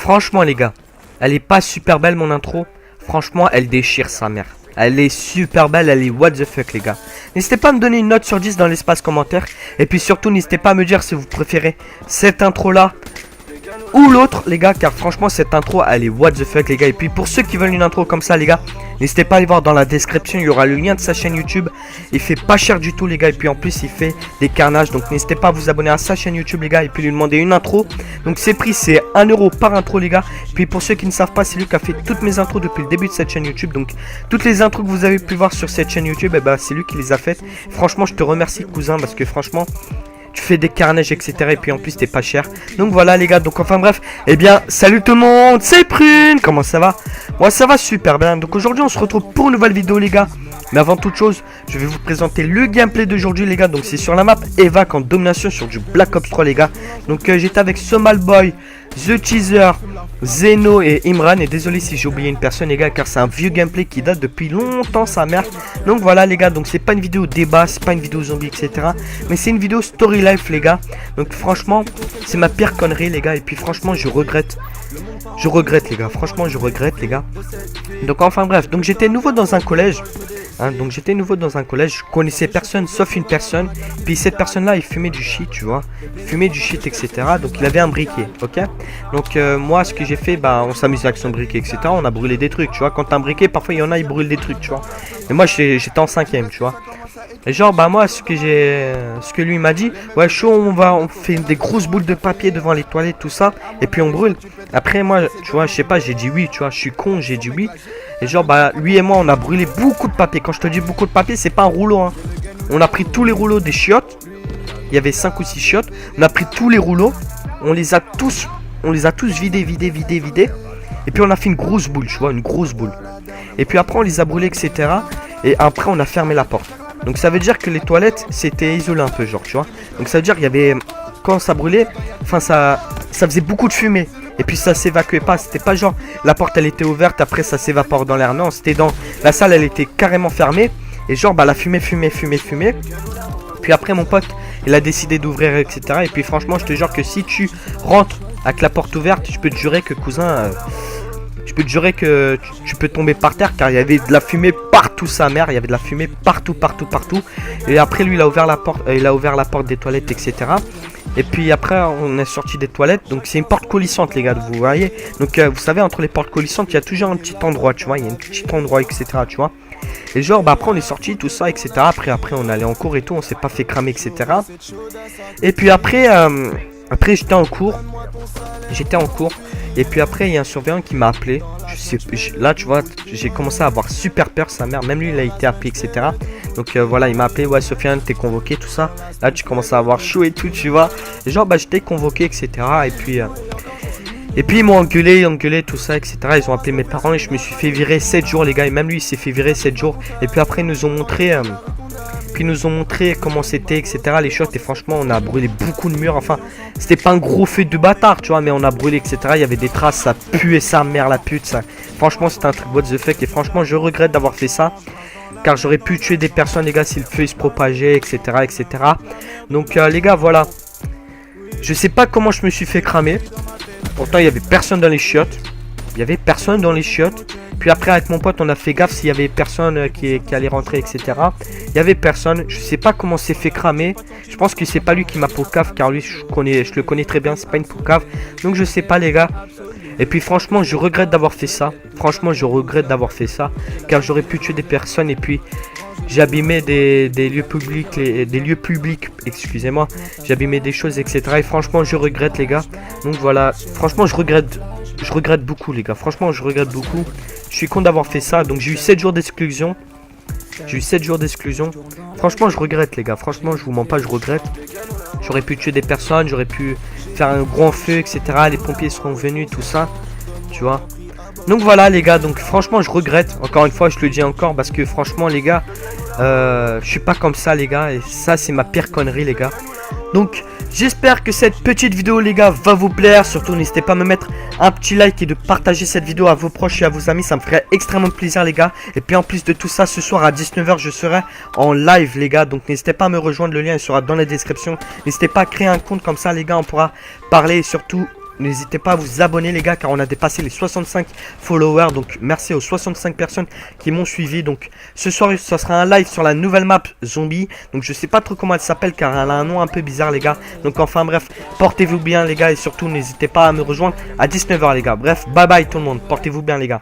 Franchement les gars, elle est pas super belle mon intro. Franchement elle déchire sa mère. Elle est super belle, elle est what the fuck les gars. N'hésitez pas à me donner une note sur 10 dans l'espace commentaire. Et puis surtout n'hésitez pas à me dire si vous préférez cette intro là ou l'autre les gars, car franchement cette intro elle est what the fuck les gars. Et puis pour ceux qui veulent une intro comme ça les gars, n'hésitez pas à aller voir dans la description, il y aura le lien de sa chaîne YouTube. Il fait pas cher du tout les gars, et puis en plus il fait des carnages. Donc n'hésitez pas à vous abonner à sa chaîne YouTube les gars, et puis lui demander une intro. Donc ses prix c'est 1 € par intro les gars. Et puis pour ceux qui ne savent pas, c'est lui qui a fait toutes mes intros depuis le début de cette chaîne YouTube. Donc toutes les intros que vous avez pu voir sur cette chaîne YouTube, et bah c'est lui qui les a faites. Franchement je te remercie cousin, parce que franchement tu fais des carnages etc, et puis en plus t'es pas cher. Donc voilà les gars, donc enfin bref, et bien salut tout le monde, c'est Prune. Comment ça va? Moi ça va super bien. Donc aujourd'hui on se retrouve pour une nouvelle vidéo les gars. Mais avant toute chose, je vais vous présenter le gameplay d'aujourd'hui les gars. Donc c'est sur la map Evac en domination sur du Black Ops 3 les gars. Donc j'étais avec Somalboy, The Teaser, Zeno et Imran. Et désolé si j'ai oublié une personne les gars, car c'est un vieux gameplay qui date depuis longtemps sa mère. Donc voilà les gars, donc c'est pas une vidéo débat, c'est pas une vidéo zombie etc, mais c'est une vidéo story life les gars. Donc franchement c'est ma pire connerie les gars. Et puis franchement je regrette les gars, franchement je regrette les gars. Donc enfin bref, donc j'étais nouveau dans un collège. Donc j'étais nouveau dans un collège, je connaissais personne sauf une personne. Puis cette personne là il fumait du shit tu vois, il fumait du shit etc. Donc il avait un briquet, ok. Donc moi ce que j'ai fait, bah on s'amusait avec son briquet etc. On a brûlé des trucs tu vois, quand t'as un briquet parfois il y en a ils brûlent des trucs tu vois. Et moi j'étais en 5ème tu vois. Et genre bah moi ce que lui m'a dit, ouais chaud on fait des grosses boules de papier devant les toilettes tout ça, et puis on brûle. Après moi tu vois je sais pas, j'ai dit oui tu vois, je suis con, j'ai dit oui. Et genre bah lui et moi on a brûlé beaucoup de papier. Quand je te dis beaucoup de papier c'est pas un rouleau hein. On a pris tous les rouleaux des chiottes. Il y avait 5 ou 6 chiottes. On a pris tous les rouleaux. On les a tous vidés. Et puis on a fait une grosse boule tu vois, une grosse boule. Et puis après on les a brûlés etc. Et après on a fermé la porte. Donc ça veut dire que les toilettes c'était isolé un peu genre tu vois. Donc ça veut dire qu'il y avait, quand ça brûlait, enfin ça faisait beaucoup de fumée. Et puis ça s'évacuait pas, c'était pas genre la porte elle était ouverte, après ça s'évapore dans l'air. Non, c'était dans la salle, elle était carrément fermée. Et genre bah la fumée. Puis après mon pote il a décidé d'ouvrir etc. Et puis franchement je te jure que si tu rentres avec la porte ouverte, je peux te jurer que cousin, je peux te jurer que tu peux tomber par terre, car il y avait de la fumée partout sa mère. Il y avait de la fumée partout. Et après lui il a ouvert la porte des toilettes etc. Et puis après on est sorti des toilettes. Donc c'est une porte coulissante les gars, vous voyez. Donc vous savez entre les portes coulissantes il y a toujours un petit endroit tu vois. Il y a un petit endroit etc tu vois. Et genre bah après on est sorti tout ça etc. Après on allait en cours et tout, on s'est pas fait cramer etc. Et puis après j'étais en cours. Et puis après il y a un surveillant qui m'a appelé. Là tu vois j'ai commencé à avoir super peur sa mère. Même lui il a été appelé etc. Donc voilà il m'a appelé, ouais Sofiane t'es convoqué tout ça. Là tu commences à avoir chaud et tout tu vois. Et genre bah j'étais convoqué etc. Et puis ils m'ont engueulé tout ça etc. Ils ont appelé mes parents et je me suis fait virer 7 jours les gars. Et même lui il s'est fait virer 7 jours. Et puis après ils nous ont montré comment c'était etc. les shots. Et franchement on a brûlé beaucoup de murs. Enfin c'était pas un gros feu de bâtard tu vois, mais on a brûlé etc. Il y avait des traces, ça puait sa mère la pute ça. Franchement c'était un truc what the fuck. Et franchement je regrette d'avoir fait ça, car j'aurais pu tuer des personnes les gars si le feu il se propageait etc. Donc les gars voilà. Je sais pas comment je me suis fait cramer. Pourtant il y avait personne dans les chiottes. Puis après avec mon pote on a fait gaffe s'il y avait personne qui allait rentrer etc. Il y avait personne. Je sais pas comment c'est fait cramer. Je pense que c'est pas lui qui m'a poucave, car lui je le connais très bien, c'est pas une poucave. Donc je sais pas les gars. Et puis franchement je regrette d'avoir fait ça. Car j'aurais pu tuer des personnes. Et puis j'ai abîmé des lieux publics, excusez-moi. J'ai abîmé des choses etc. Et franchement je regrette les gars. Donc voilà, franchement je regrette beaucoup les gars. Franchement je regrette beaucoup. Je suis con d'avoir fait ça. Donc j'ai eu 7 jours d'exclusion. Franchement je regrette les gars. Franchement je vous mens pas, je regrette. J'aurais pu tuer des personnes, j'aurais pu faire un grand feu etc. Les pompiers seront venus tout ça tu vois. Donc voilà les gars, donc franchement je regrette. Encore une fois je le dis encore, parce que franchement les gars je suis pas comme ça les gars. Et ça c'est ma pire connerie les gars. Donc j'espère que cette petite vidéo les gars va vous plaire. Surtout n'hésitez pas à me mettre un petit like et de partager cette vidéo à vos proches et à vos amis. Ça me ferait extrêmement plaisir les gars. Et puis en plus de tout ça, ce soir à 19 h je serai en live les gars. Donc n'hésitez pas à me rejoindre, le lien il sera dans la description. N'hésitez pas à créer un compte, comme ça les gars on pourra parler. Et surtout N'hésitez pas à vous abonner les gars, car on a dépassé les 65 followers. Donc merci aux 65 personnes qui m'ont suivi. Donc ce soir ça sera un live sur la nouvelle map zombie. Donc je sais pas trop comment elle s'appelle, car elle a un nom un peu bizarre les gars. Donc enfin bref, portez-vous bien les gars, et surtout n'hésitez pas à me rejoindre à 19 h les gars. Bref, bye bye tout le monde, portez-vous bien les gars.